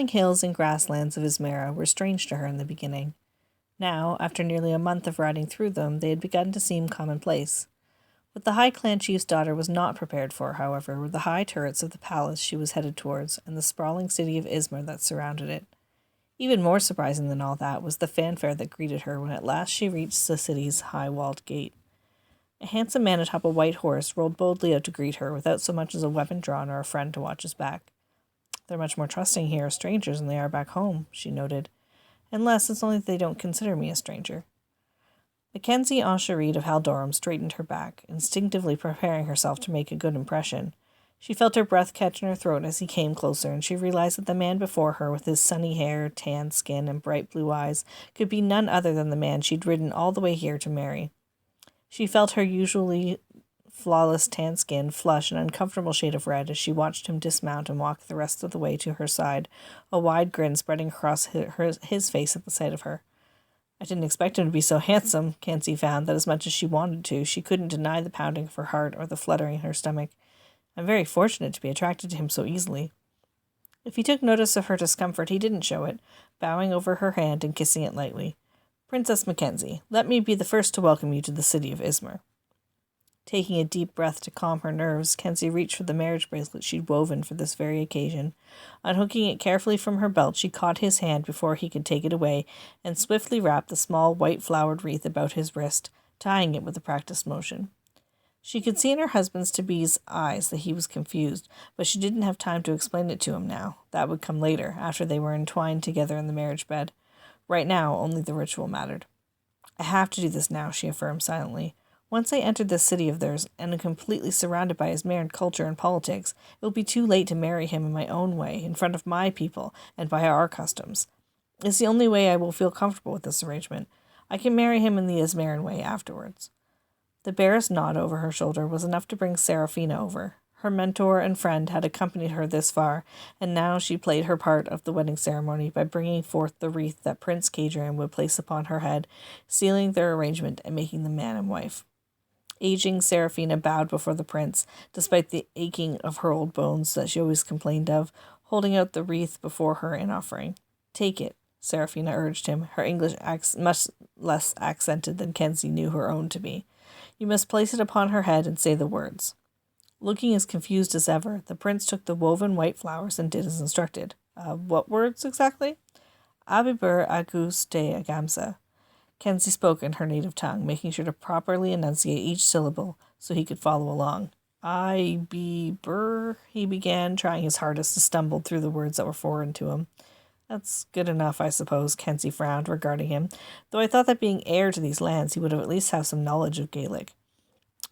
rolling hills and grasslands of Ismera were strange to her in the beginning. Now, after nearly a month of riding through them, they had begun to seem commonplace. What the High Clan Chief's daughter was not prepared for, however, were the high turrets of the palace she was headed towards and the sprawling city of Ismar that surrounded it. Even more surprising than all that was the fanfare that greeted her when at last she reached the city's high-walled gate. A handsome man atop a white horse rolled boldly out to greet her without so much as a weapon drawn or a friend to watch his back. "They're much more trusting here of strangers than they are back home," she noted. "Unless it's only that they don't consider me a stranger." Mackenzie Encherid of Haldoram straightened her back, instinctively preparing herself to make a good impression. She felt her breath catch in her throat as he came closer, and she realized that the man before her, with his sunny hair, tanned skin, and bright blue eyes, could be none other than the man she'd ridden all the way here to marry. She felt her usually flawless tan skin flush an uncomfortable shade of red as she watched him dismount and walk the rest of the way to her side, a wide grin spreading across his face at the sight of her. I didn't expect him to be so handsome, Kenzie found that as much as she wanted to, she couldn't deny the pounding of her heart or the fluttering in her stomach. I'm very fortunate to be attracted to him so easily. If he took notice of her discomfort, he didn't show it, bowing over her hand and kissing it lightly. "Princess Mackenzie, let me be the first to welcome you to the city of Ismar." Taking a deep breath to calm her nerves, Kenzie reached for the marriage bracelet she'd woven for this very occasion. Unhooking it carefully from her belt, she caught his hand before he could take it away and swiftly wrapped the small white-flowered wreath about his wrist, tying it with a practiced motion. She could see in her husband-to-be's eyes that he was confused, but she didn't have time to explain it to him now. That would come later, after they were entwined together in the marriage bed. Right now, only the ritual mattered. "I have to do this now," she affirmed silently. "Once I entered this city of theirs and am completely surrounded by Ismaran culture and politics, it will be too late to marry him in my own way, in front of my people, and by our customs. It's the only way I will feel comfortable with this arrangement. I can marry him in the Ismaran way afterwards." The barest nod over her shoulder was enough to bring Seraphina over. Her mentor and friend had accompanied her this far, and now she played her part of the wedding ceremony by bringing forth the wreath that Prince Cadrian would place upon her head, sealing their arrangement and making them man and wife. Aging Seraphina bowed before the prince, despite the aching of her old bones that she always complained of, holding out the wreath before her in offering. "Take it," Seraphina urged him, her English much less accented than Kenzie knew her own to be. "You must place it upon her head and say the words." Looking as confused as ever, the prince took the woven white flowers and did as instructed. What words exactly?" "Abibur agus te agamsa." Kenzie spoke in her native tongue, making sure to properly enunciate each syllable so he could follow along. "I-be-bur," he began, trying his hardest to stumble through the words that were foreign to him. "That's good enough, I suppose," Kenzie frowned, regarding him, though I thought that being heir to these lands he would at least have some knowledge of Gaelic.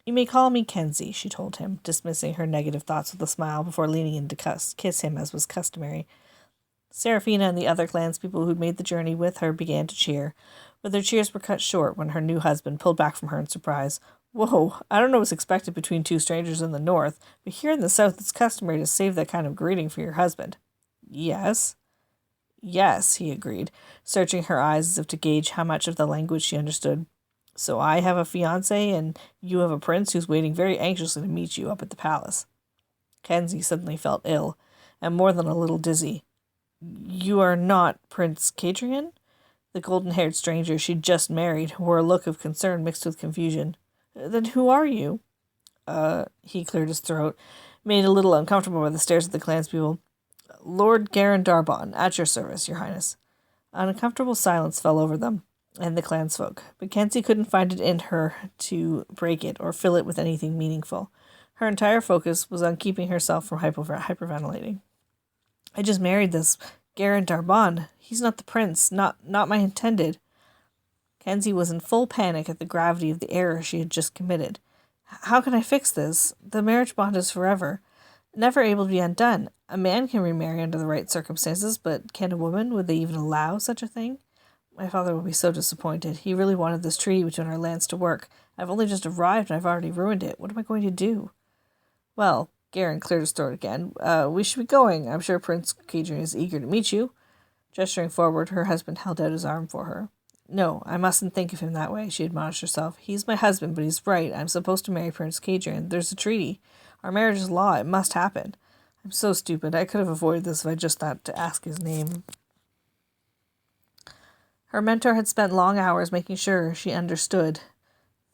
"You may call me Kenzie," she told him, dismissing her negative thoughts with a smile before leaning in to kiss him as was customary. Seraphina and the other clanspeople who'd made the journey with her began to cheer, but their cheers were cut short when her new husband pulled back from her in surprise. "Whoa, I don't know what's expected between two strangers in the north, but here in the south it's customary to save that kind of greeting for your husband." "Yes?" "Yes," he agreed, searching her eyes as if to gauge how much of the language she understood. "So I have a fiancé, and you have a prince who's waiting very anxiously to meet you up at the palace." Kenzie suddenly felt ill, and more than a little dizzy. "You are not Prince Cadrian?" The golden-haired stranger she'd just married wore a look of concern mixed with confusion. "Then who are you?" He cleared his throat, made a little uncomfortable by the stares of the clanspeople. "Lord Garin Darbon, at your service, your highness." An uncomfortable silence fell over them and the clansfolk, but Kenzie couldn't find it in her to break it or fill it with anything meaningful. Her entire focus was on keeping herself from hyperventilating. "I just married this Garin Darbon. He's not the prince, not my intended." Kenzie was in full panic at the gravity of the error she had just committed. "How can I fix this? The marriage bond is forever, never able to be undone. A man can remarry under the right circumstances, but can a woman? Would they even allow such a thing? My father will be so disappointed. He really wanted this treaty between our lands to work. I've only just arrived and I've already ruined it. What am I going to do?" "Well," Garin cleared his throat again, "we should be going. I'm sure Prince Cadrian is eager to meet you." Gesturing forward, her husband held out his arm for her. "No, I mustn't think of him that way," she admonished herself. "He's my husband, but he's right. I'm supposed to marry Prince Cadrian. There's a treaty. Our marriage is law. It must happen. I'm so stupid. I could have avoided this if I just thought to ask his name. Her mentor had spent long hours making sure she understood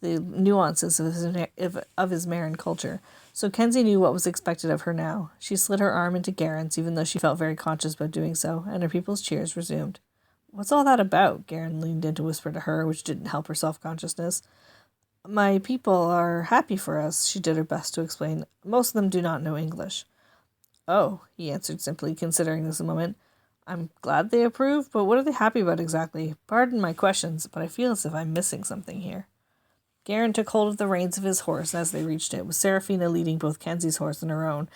the nuances of his Marin culture, so Kenzie knew what was expected of her now. She slid her arm into Garen's, even though she felt very conscious about doing so, and her people's cheers resumed. "What's all that about?" Garen leaned in to whisper to her, which didn't help her self-consciousness. "My people are happy for us," she did her best to explain. "Most of them do not know English." "Oh," he answered simply, considering this a moment. "I'm glad they approve, but what are they happy about exactly? Pardon my questions, but I feel as if I'm missing something here." Garen took hold of the reins of his horse as they reached it, with Seraphina leading both Kenzie's horse and her own,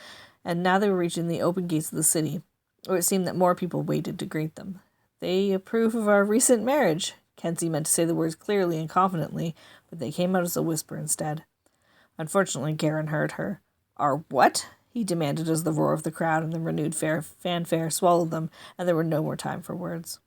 and now they were reaching the open gates of the city, where it seemed that more people waited to greet them. "They approve of our recent marriage." Kenzie meant to say the words clearly and confidently, but they came out as a whisper instead. Unfortunately, Garen heard her. "Our what?" he demanded as the roar of the crowd and the renewed fanfare swallowed them, and there were no more time for words.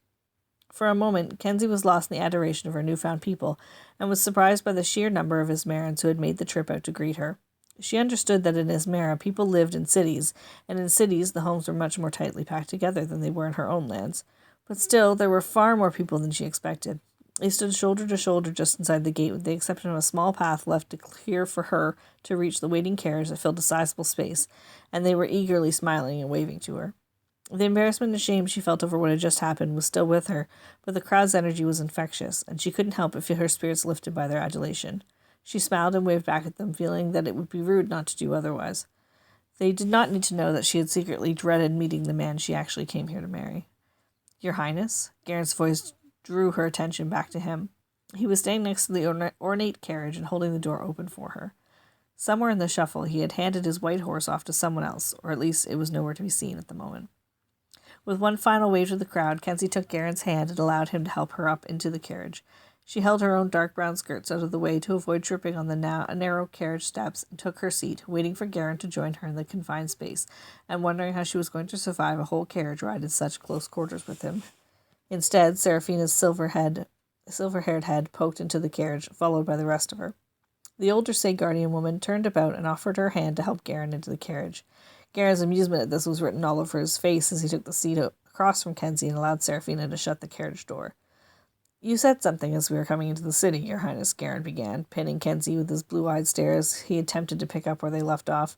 For a moment, Kenzie was lost in the adoration of her newfound people, and was surprised by the sheer number of Ismarans who had made the trip out to greet her. She understood that in Ismara people lived in cities, and in cities the homes were much more tightly packed together than they were in her own lands. But still, there were far more people than she expected. They stood shoulder to shoulder just inside the gate, with the exception of a small path left to clear for her to reach the waiting carriage that filled a sizable space, and they were eagerly smiling and waving to her. The embarrassment and shame she felt over what had just happened was still with her, but the crowd's energy was infectious, and she couldn't help but feel her spirits lifted by their adulation. She smiled and waved back at them, feeling that it would be rude not to do otherwise. They did not need to know that she had secretly dreaded meeting the man she actually came here to marry. "Your Highness?" Garen's voice drew her attention back to him. He was standing next to the ornate carriage and holding the door open for her. Somewhere in the shuffle, he had handed his white horse off to someone else, or at least it was nowhere to be seen at the moment. With one final wave to the crowd, Kenzie took Garen's hand and allowed him to help her up into the carriage. She held her own dark brown skirts out of the way to avoid tripping on the narrow carriage steps and took her seat, waiting for Garen to join her in the confined space, and wondering how she was going to survive a whole carriage ride in such close quarters with him. Instead, Seraphina's silver-haired head poked into the carriage, followed by the rest of her. The older Saygardian woman turned about and offered her hand to help Garen into the carriage. Garen's amusement at this was written all over his face as he took the seat across from Kenzie and allowed Seraphina to shut the carriage door. "You said something as we were coming into the city, Your Highness," Garen began, pinning Kenzie with his blue-eyed stare as he attempted to pick up where they left off.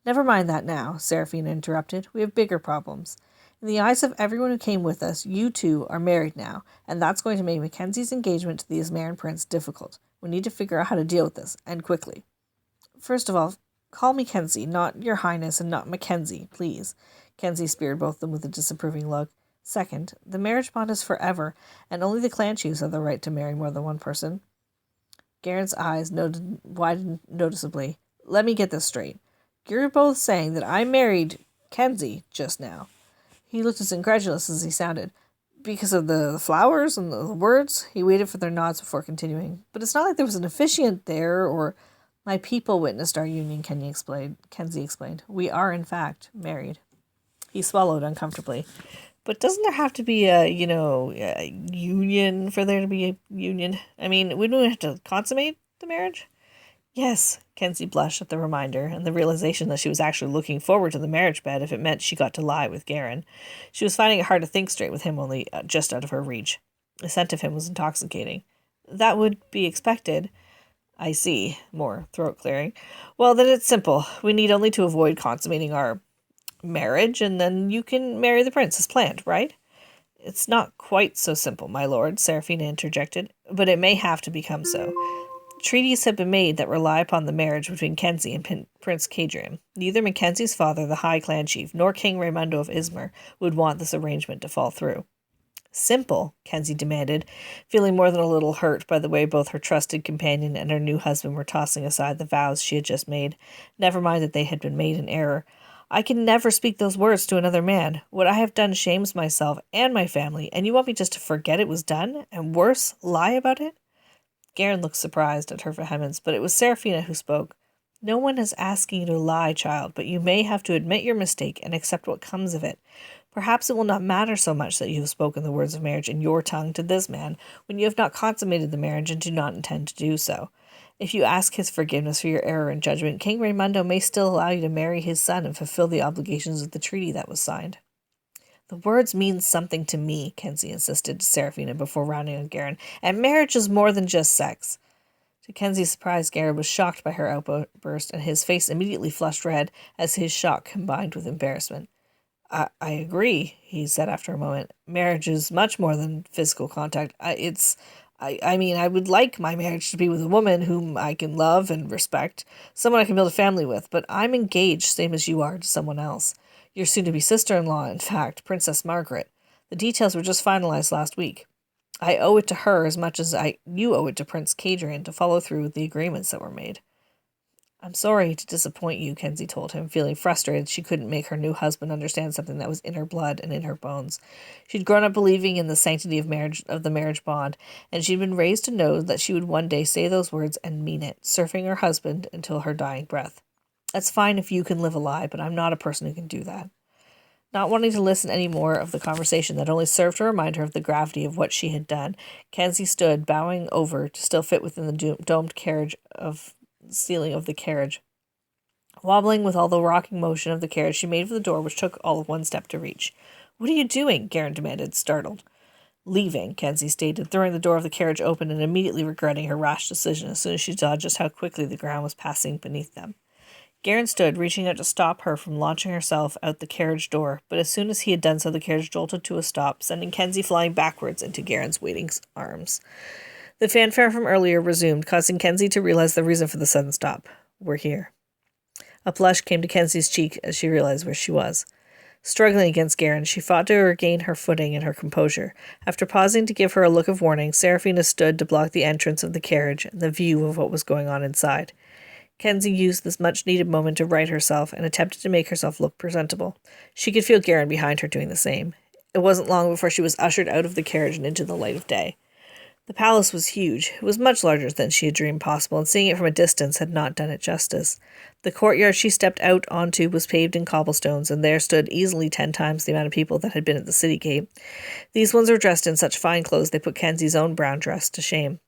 "Never mind that now," Seraphina interrupted. "We have bigger problems. In the eyes of everyone who came with us, you two are married now, and that's going to make Mackenzie's engagement to the Ismaran prince difficult. We need to figure out how to deal with this, and quickly. First of all, call me Kenzie, not Your Highness, and not Mackenzie, please." Kenzie speared both of them with a disapproving look. "Second, the marriage bond is forever, and only the clan chiefs have the right to marry more than one person." Garen's eyes widened noticeably. "Let me get this straight. You're both saying that I married Kenzie just now." He looked as incredulous as he sounded. "Because of the flowers and the words?" He waited for their nods before continuing. "But it's not like there was an officiant there, or—" "My people witnessed our union," Kenzie explained. "We are, in fact, married." He swallowed uncomfortably. "But doesn't there have to be a union for there to be a union? I mean, wouldn't we have to consummate the marriage?" "Yes." Kenzie blushed at the reminder and the realization that she was actually looking forward to the marriage bed if it meant she got to lie with Garen. She was finding it hard to think straight with him only just out of her reach. The scent of him was intoxicating. "That would be expected." "I see." More throat clearing. "Well, then it's simple. We need only to avoid consummating our marriage, and then you can marry the prince as planned, right?" "It's not quite so simple, my lord," Seraphina interjected, "but it may have to become so. Treaties have been made that rely upon the marriage between Kenzie and Prince Kadrian. Neither Mackenzie's father, the High Clan Chief, nor King Raimundo of Ismar would want this arrangement to fall through." "Simple?" Kenzie demanded, feeling more than a little hurt by the way both her trusted companion and her new husband were tossing aside the vows she had just made. Never mind that they had been made in error. "I can never speak those words to another man. What I have done shames myself and my family, and you want me just to forget it was done, and worse, lie about it?" Garen looked surprised at her vehemence, but it was Seraphina who spoke. "No one is asking you to lie, child, but you may have to admit your mistake and accept what comes of it. Perhaps it will not matter so much that you have spoken the words of marriage in your tongue to this man, when you have not consummated the marriage and do not intend to do so. If you ask his forgiveness for your error in judgment, King Raimundo may still allow you to marry his son and fulfill the obligations of the treaty that was signed." "The words mean something to me," Kenzie insisted to Seraphina before rounding on Garen, "and marriage is more than just sex." To Kenzie's surprise, Garen was shocked by her outburst, and his face immediately flushed red as his shock combined with embarrassment. I agree," he said after a moment. "Marriage is much more than physical contact. I would like my marriage to be with a woman whom I can love and respect, someone I can build a family with, but I'm engaged, same as you are, to someone else. Your soon-to-be sister-in-law, in fact, Princess Margaret. The details were just finalized last week. I owe it to her as much as you owe it to Prince Cadrian to follow through with the agreements that were made." "I'm sorry to disappoint you," Kenzie told him, feeling frustrated she couldn't make her new husband understand something that was in her blood and in her bones. She'd grown up believing in the sanctity of the marriage bond, and she'd been raised to know that she would one day say those words and mean it, serving her husband until her dying breath. "That's fine if you can live a lie, but I'm not a person who can do that." Not wanting to listen any more of the conversation that only served to remind her of the gravity of what she had done, Kenzie stood, bowing over to still fit within the domed ceiling of the carriage. Wobbling with all the rocking motion of the carriage, she made for the door, which took all of one step to reach. "What are you doing?" Garen demanded, startled. "Leaving," Kenzie stated, throwing the door of the carriage open and immediately regretting her rash decision as soon as she saw just how quickly the ground was passing beneath them. Garen stood, reaching out to stop her from launching herself out the carriage door, but as soon as he had done so, the carriage jolted to a stop, sending Kenzie flying backwards into Garen's waiting arms. The fanfare from earlier resumed, causing Kenzie to realize the reason for the sudden stop. "We're here." A blush came to Kenzie's cheek as she realized where she was. Struggling against Garen, she fought to regain her footing and her composure. After pausing to give her a look of warning, Seraphina stood to block the entrance of the carriage and the view of what was going on inside. Kenzie used this much-needed moment to right herself and attempted to make herself look presentable. She could feel Garen behind her doing the same. It wasn't long before she was ushered out of the carriage and into the light of day. The palace was huge. It was much larger than she had dreamed possible, and seeing it from a distance had not done it justice. The courtyard she stepped out onto was paved in cobblestones, and there stood easily 10 times the amount of people that had been at the city gate. These ones were dressed in such fine clothes they put Kenzie's own brown dress to shame.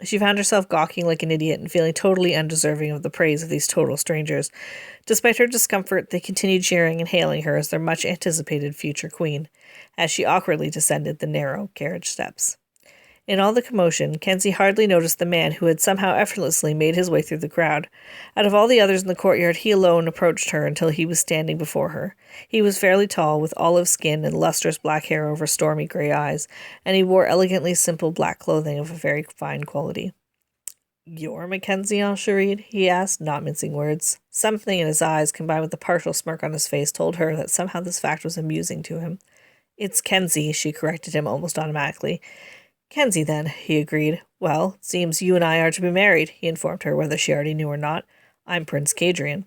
She found herself gawking like an idiot and feeling totally undeserving of the praise of these total strangers. Despite her discomfort, they continued cheering and hailing her as their much-anticipated future queen, as she awkwardly descended the narrow carriage steps. In all the commotion, Kenzie hardly noticed the man who had somehow effortlessly made his way through the crowd. Out of all the others in the courtyard, he alone approached her until he was standing before her. He was fairly tall, with olive skin and lustrous black hair over stormy gray eyes, and he wore elegantly simple black clothing of a very fine quality. "You're Mackenzie Encherid?" he asked, not mincing words. Something in his eyes, combined with the partial smirk on his face, told her that somehow this fact was amusing to him. "It's Kenzie," she corrected him almost automatically. "Kenzie, then," he agreed. "Well, it seems you and I are to be married," he informed her, whether she already knew or not. "I'm Prince Cadrian."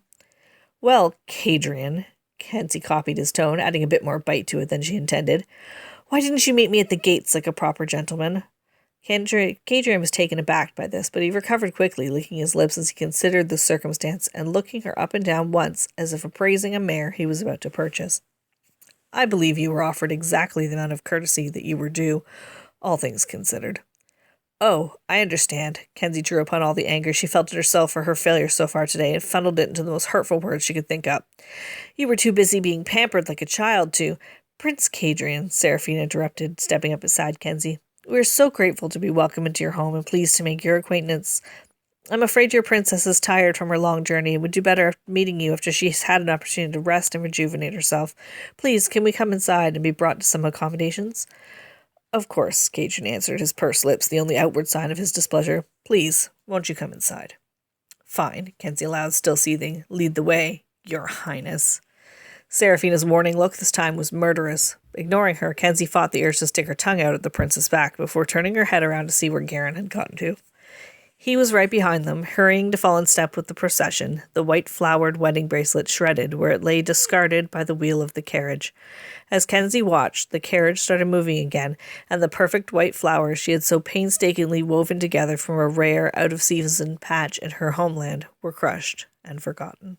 "Well, Cadrian," Kenzie copied his tone, adding a bit more bite to it than she intended. "Why didn't you meet me at the gates like a proper gentleman?" Cadrian was taken aback by this, but he recovered quickly, licking his lips as he considered the circumstance and looking her up and down once, as if appraising a mare he was about to purchase. "I believe you were offered exactly the amount of courtesy that you were due, all things considered." "Oh, I understand." Kenzie drew upon all the anger she felt at herself for her failure so far today and funneled it into the most hurtful words she could think up. "You were too busy being pampered like a child to—" "Prince Cadrian," Seraphina interrupted, stepping up beside Kenzie. "We are so grateful to be welcome into your home and pleased to make your acquaintance. I'm afraid your princess is tired from her long journey and would do better meeting you after she's had an opportunity to rest and rejuvenate herself. Please, can we come inside and be brought to some accommodations?" "Of course," Cadrian answered, his pursed lips the only outward sign of his displeasure. "Please, won't you come inside?" "Fine," Kenzie allowed, still seething. "Lead the way, Your Highness." Seraphina's warning look this time was murderous. Ignoring her, Kenzie fought the urge to stick her tongue out at the prince's back before turning her head around to see where Garen had gotten to. He was right behind them, hurrying to fall in step with the procession, the white-flowered wedding bracelet shredded where it lay discarded by the wheel of the carriage. As Kenzie watched, the carriage started moving again, and the perfect white flowers she had so painstakingly woven together from a rare, out-of-season patch in her homeland were crushed and forgotten.